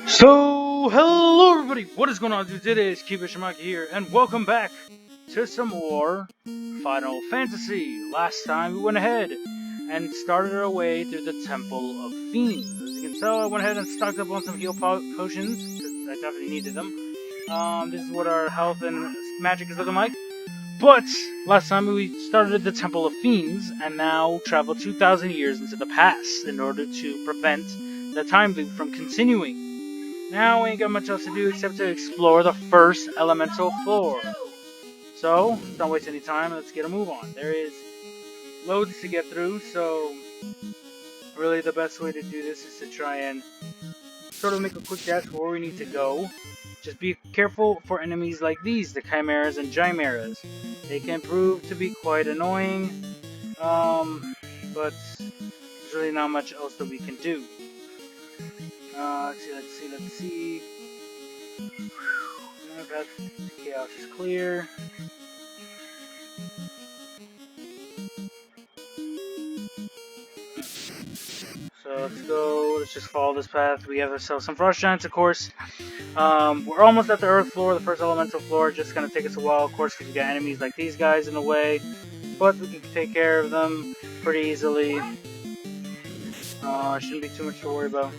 So, hello everybody, what is going on, dudes? It is Keeper Shimaki here, and welcome back to some more Final Fantasy. Last time we went ahead and started our way through the Temple of Fiends. As you can tell, I went ahead and stocked up on some heal potions, because I definitely needed them. This is what our health and magic is looking like. But, last time we started at the Temple of Fiends, and now travel 2,000 years into the past in order to prevent the time loop from continuing. Now we ain't got much else to do except to explore the first elemental floor. So, don't waste any time, let's get a move on. There is loads to get through, so really the best way to do this is to try and sort of make a quick dash for where we need to go. Just be careful for enemies like these, the chimeras and chimeras. They can prove to be quite annoying, but there's really not much else that we can do. Let's see. Path to chaos is clear. So let's go. Let's just follow this path. We have ourselves some frost giants, of course. We're almost at the earth floor, the first elemental floor. Just gonna take us a while, of course, because we got enemies like these guys in the way. But we can take care of them pretty easily. Shouldn't be too much to worry about.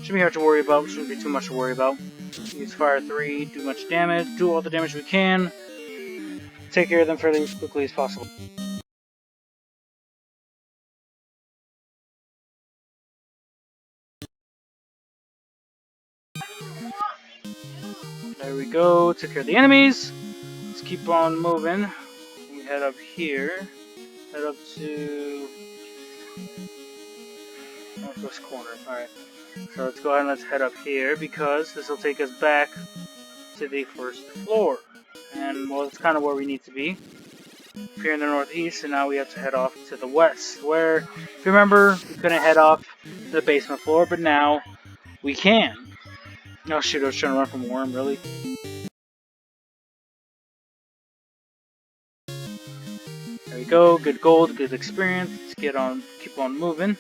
Shouldn't be hard to worry about. Shouldn't be too much to worry about. Use fire 3, do much damage, do all the damage we can. Take care of them fairly as quickly as possible. There we go. Took care of the enemies. Let's keep on moving. We head up here. Head up to northwest corner. Alright. So let's go ahead and let's head up here because this will take us back to the first floor. And well, it's kind of where we need to be. Up here in the northeast, and now we have to head off to the west, where, if you remember, we couldn't head off to the basement floor, but now we can. Oh shoot, I was trying to run from a worm, really. There we go, good gold, good experience. Let's keep on moving.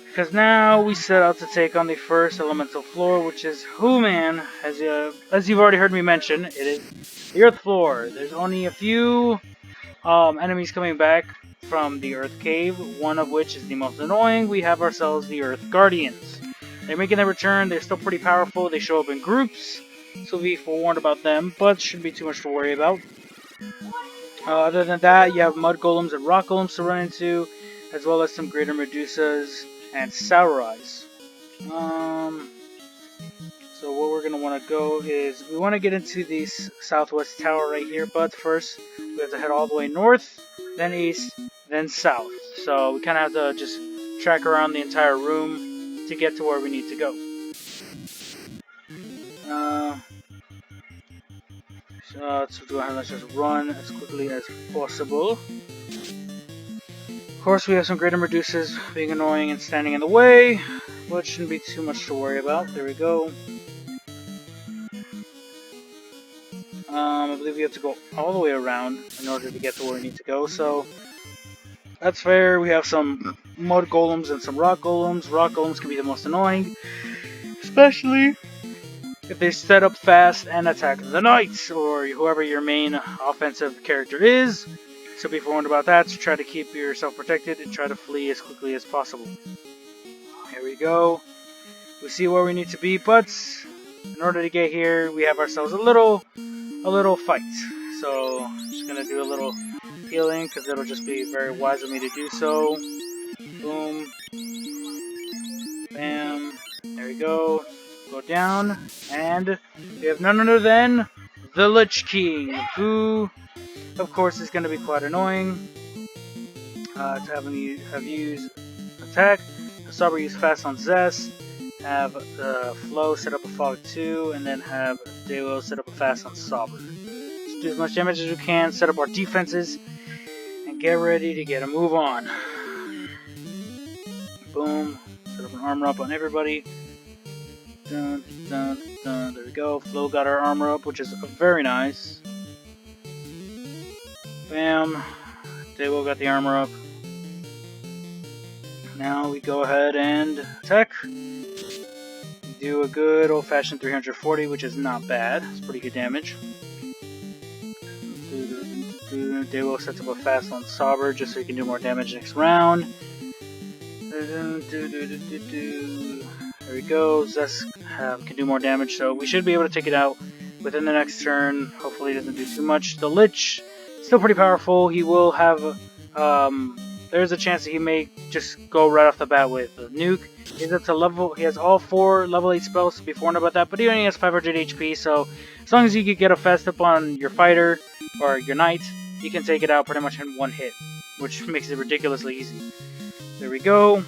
Because now we set out to take on the first elemental floor, which is Human. As you've already heard me mention, it is the Earth floor. There's only a few enemies coming back from the Earth Cave, one of which is the most annoying. We have ourselves the Earth Guardians. They're making their return. They're still pretty powerful. They show up in groups, so be forewarned about them, but shouldn't be too much to worry about. Other than that, you have mud golems and rock golems to run into, as well as some greater Medusas and Saurais. So what we're going to want to go is, we want to get into this southwest tower right here, but first we have to head all the way north, then east, then south. So we kind of have to just track around the entire room to get to where we need to go. So let's go ahead and let's just run as quickly as possible. Of course, we have some greater Medusas being annoying and standing in the way, but shouldn't be too much to worry about. There we go. I believe we have to go all the way around in order to get to where we need to go, so that's fair. We have some mud golems and some rock golems. Rock golems can be the most annoying, especially if they set up fast and attack the knights, or whoever your main offensive character is. So be forewarned about that, so try to keep yourself protected and try to flee as quickly as possible. Here we go. We see where we need to be, but in order to get here, we have ourselves a little fight. So I'm just gonna do a little healing because it'll just be very wise of me to do so. Boom, bam. There we go. Go down, and we have none other than the Lich King, who, of course, is going to be quite annoying. To have him use attack. Saber use fast on Zest. Have Flow set up a Fog 2, and then have Dewo set up a fast on Saber. Just do as much damage as we can, set up our defenses, and get ready to get a move on. Boom. Set up an armor up on everybody. Dun, dun, dun. There we go. Flo got our armor up, which is very nice. Bam. Dewo got the armor up. Now we go ahead and attack. do a good old-fashioned 340, which is not bad. It's pretty good damage. Daewoo sets up a fast on Sauber just so he can do more damage next round. There we go. Zesk can do more damage, so we should be able to take it out within the next turn. Hopefully, he doesn't do too much. The Lich, still pretty powerful. He will have. There's a chance that he may just go right off the bat with a nuke. He's up to level. He has all 4 level 8 spells. To be warned about that, but he only has 500 HP. So as long as you can get a fast up on your fighter or your knight, you can take it out pretty much in one hit, which makes it ridiculously easy. There we go.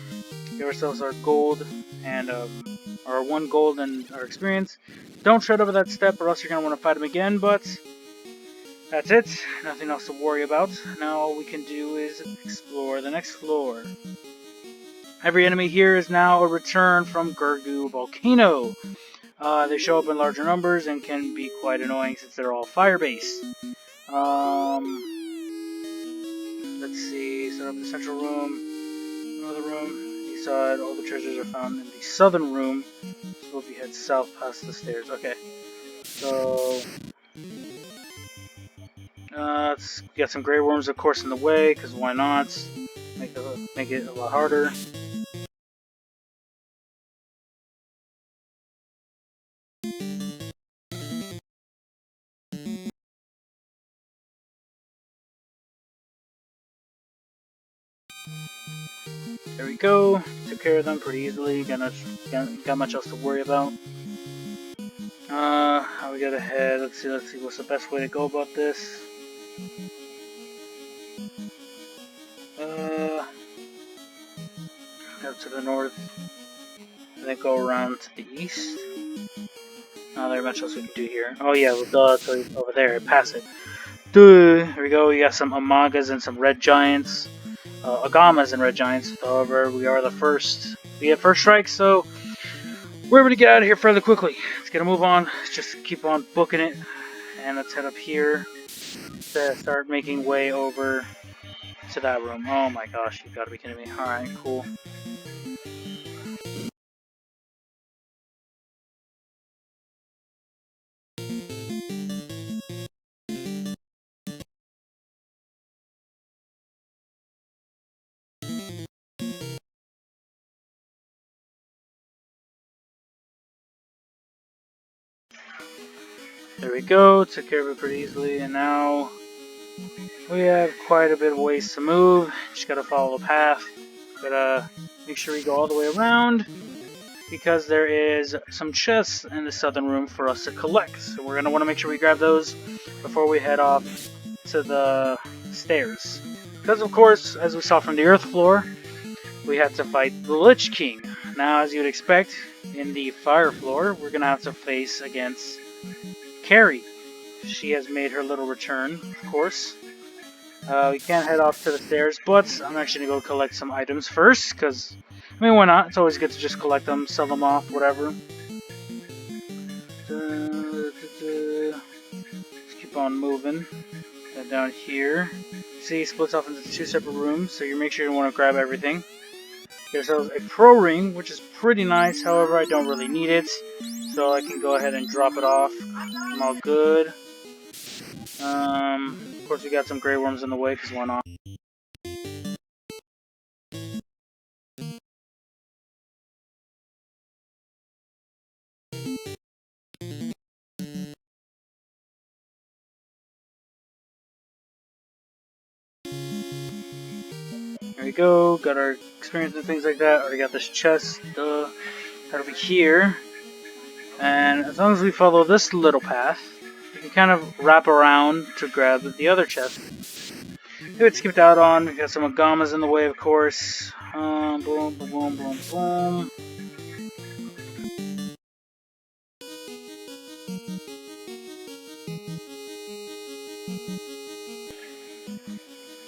Give ourselves our gold and our 1 gold and our experience. Don't tread over that step, or else you're gonna want to fight him again. But that's it. Nothing else to worry about. Now all we can do is explore the next floor. Every enemy here is now a return from Gurgu Volcano. They show up in larger numbers and can be quite annoying since they're all fire-based. Let's see. Set up the central room. Another room. You saw it. All the treasures are found in the southern room. So if you head south past the stairs. Okay. So let's get some Grey Worms, of course, in the way, because why not? Make it a lot harder. There we go. Took care of them pretty easily. Got much else to worry about. How we gotta head. Let's see what's the best way to go about this. Go to the north, and then go around to the east. Not very much else we can do here. Oh yeah, we'll go over there and pass it. There we go. We got some Amagas and some Red Giants. Agamas and Red Giants. However, we are the first. We have first strike, so we're able to get out of here fairly quickly. Let's get a move on. Let's just keep on booking it. And let's head up here to start making way over to that room. Oh my gosh, you gotta be kidding me. Alright, cool. There we go, took care of it pretty easily, and now we have quite a bit of ways to move. Just gotta follow the path. Gotta make sure we go all the way around, because there is some chests in the southern room for us to collect. So we're gonna want to make sure we grab those before we head off to the stairs. Because of course, as we saw from the earth floor, we had to fight the Lich King. Now, as you'd expect, in the fire floor, we're gonna have to face against Kary. She has made her little return, of course. We can't head off to the stairs, but I'm actually going to go collect some items first, because, I mean, why not? It's always good to just collect them, sell them off, whatever. Let's keep on moving. And down here. See, it splits off into 2 separate rooms, so you make sure you want to grab everything. Get ourselves a pro ring, which is pretty nice, however, I don't really need it. So I can go ahead and drop it off. I'm all good. Of course we got some Grey Worms in the way, because why not? There we go, got our experience and things like that. Already got this chest, that'll be here. And as long as we follow this little path, we can kind of wrap around to grab the other chest. We had skipped out on. We got some Agamas in the way, of course. Boom, boom, boom, boom, boom.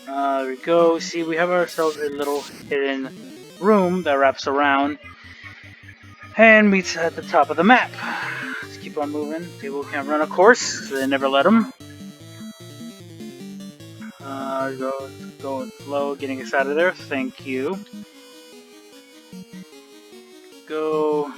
There we go. See, we have ourselves a little hidden room that wraps around and meets at the top of the map. Let's keep on moving. People can't run a course, so they never let them. Go slow, getting us out of there. Thank you. Go.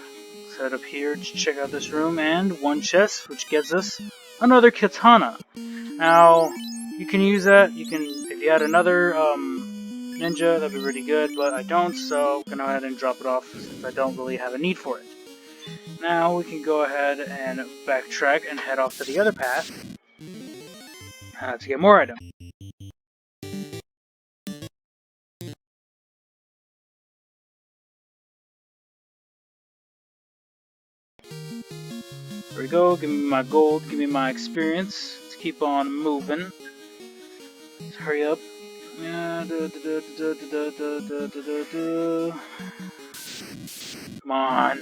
Let's head up here to check out this room, and one chest, which gets us another katana. Now, you can use that. You can, if you had another ninja, that'd be really good, but I don't, so I'm gonna go ahead and drop it off since I don't really have a need for it. Now we can go ahead and backtrack and head off to the other path to get more items. There we go, give me my gold, give me my experience. Let's keep on moving. Let's hurry up. Come on.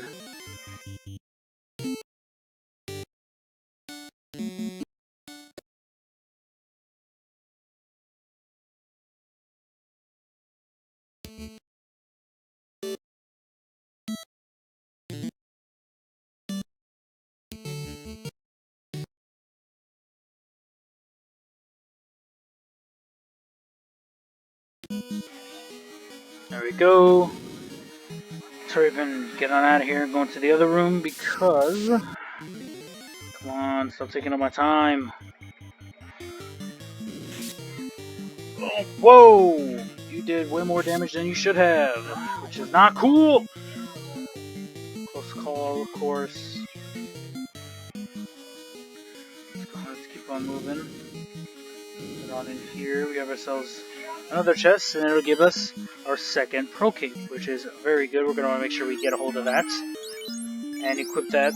There we go. Let's hurry up and get on out of here and go into the other room because... Come on, stop taking up my time. Oh, whoa! You did way more damage than you should have, which is not cool! Close call, of course. Let's go ahead and keep on moving. Get on in here. We have ourselves another chest, and it'll give us our second Pro Cape, which is very good. We're going to want to make sure we get a hold of that and equip that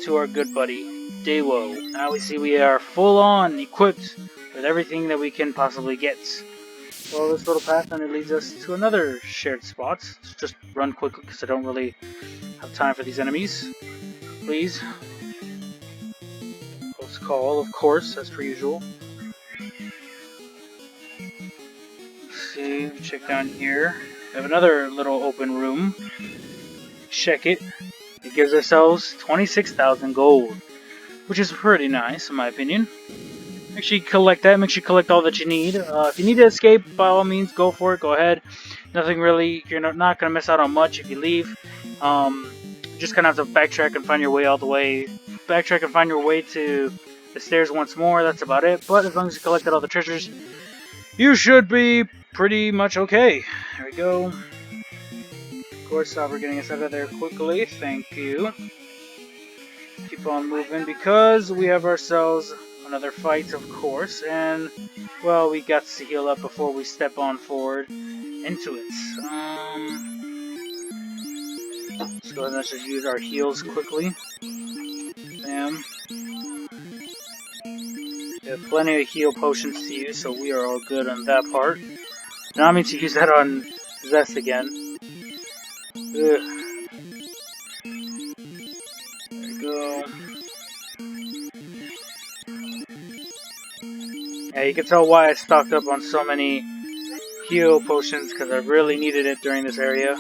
to our good buddy, Dawo. Now we see we are full on equipped with everything that we can possibly get. Well, this little path then it leads us to another shared spot. Let's just run quickly because I don't really have time for these enemies. Please. Close call, of course, as per usual. Let's see, check down here. We have another little open room. Check it. It gives ourselves 26,000 gold, which is pretty nice in my opinion. Make sure you collect that. Make sure you collect all that you need. If you need to escape, by all means, go for it. Go ahead. Nothing really. You're not going to miss out on much if you leave. Just kind of have to backtrack and find your way all the way. Backtrack and find your way to the stairs once more. That's about it. But as long as you collected all the treasures, you should be pretty much okay. There we go. Of course, we're getting us out of there quickly. Thank you. Keep on moving because we have ourselves another fight, of course, and well, we got to heal up before we step on forward into it. Let's go ahead and let's just use our heals quickly. Bam. We have plenty of heal potions to use, so we are all good on that part. Now I mean to use that on Zest again. Ugh. There we go. Yeah, you can tell why I stocked up on so many heal potions, because I really needed it during this area.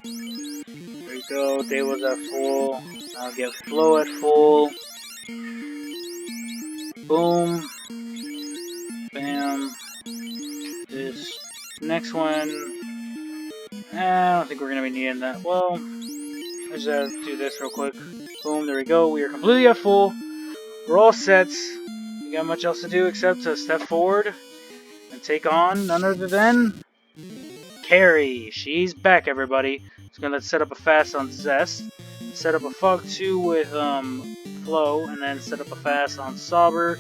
There we go, Day was at full. I'll get Flow at full. Boom. Bam. This next one... I don't think we're going to be needing that. Well, let's just do this real quick. Boom, there we go. We are completely at full. We're all set. We got much else to do except to step forward and take on none other than Kary. She's back, everybody. So let's set up a fast on Zest. Set up a Fog 2 with Flow, and then set up a fast on Sauber.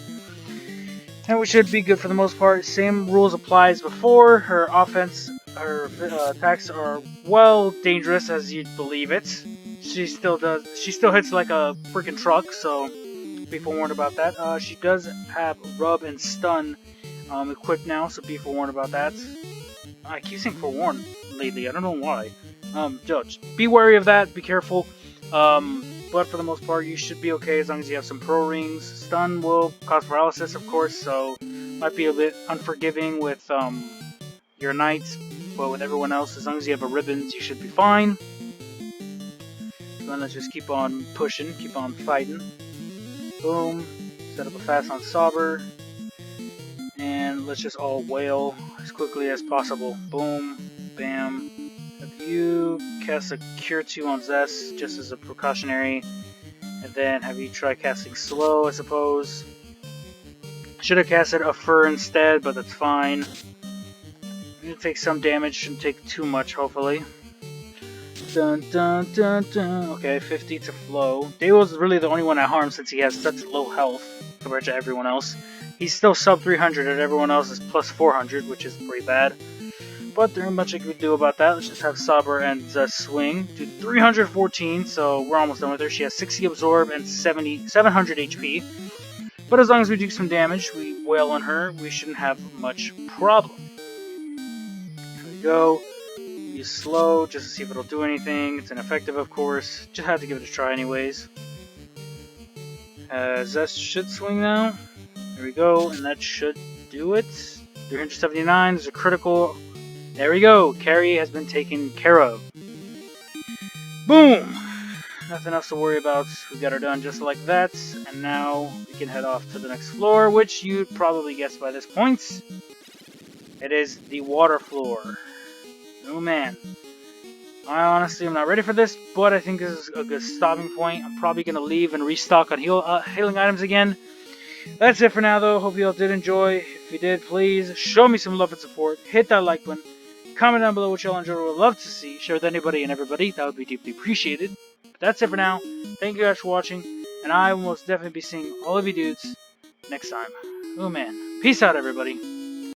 And we should be good for the most part. Same rules apply as before. Her offense, her attacks are well dangerous as you'd believe it. She still hits like a freaking truck, so be forewarned about that. She does have Rub and Stun equipped now, so be forewarned about that. I keep saying forewarned lately, I don't know why. Just be wary of that, be careful. But for the most part, you should be okay as long as you have some pro rings. Stun will cause paralysis, of course, so might be a bit unforgiving with your knights, but with everyone else, as long as you have a ribbons, you should be fine. So then let's just keep on pushing, keep on fighting. Boom. Set up a fast on Sauber. And let's just all wail as quickly as possible. Boom. Bam. Have you cast a Cure 2 on Zest, just as a precautionary. And then have you try casting Slow, I suppose. Should have casted a Fur instead, but that's fine. You take some damage, shouldn't take too much, hopefully. Dun dun dun dun. Okay, 50 to Flow. Daewoo's really the only one I harm since he has such low health compared to everyone else. He's still sub 300 and everyone else is plus 400, which is pretty bad. But there ain't much I could do about that. Let's just have Saber and swing. Do 314, so we're almost done with her. She has 60 absorb and 700 HP. But as long as we do some damage, we wail on her, we shouldn't have much problem. Here we go. Use slow just to see if it'll do anything. It's ineffective, of course. Just had to give it a try anyways. Zest should swing now. There we go, and that should do it. 379, there's a critical. There we go, Kary has been taken care of. Boom! Nothing else to worry about. We got her done just like that. And now we can head off to the next floor, which you'd probably guess by this point. It is the water floor. Oh man. I honestly am not ready for this, but I think this is a good stopping point. I'm probably going to leave and restock on healing items again. That's it for now though. Hope you all did enjoy. If you did, please show me some love and support. Hit that like button. Comment down below what y'all enjoyed or would love to see. Share with anybody and everybody. That would be deeply appreciated. But that's it for now. Thank you guys for watching. And I will most definitely be seeing all of you dudes next time. Oh man. Peace out everybody.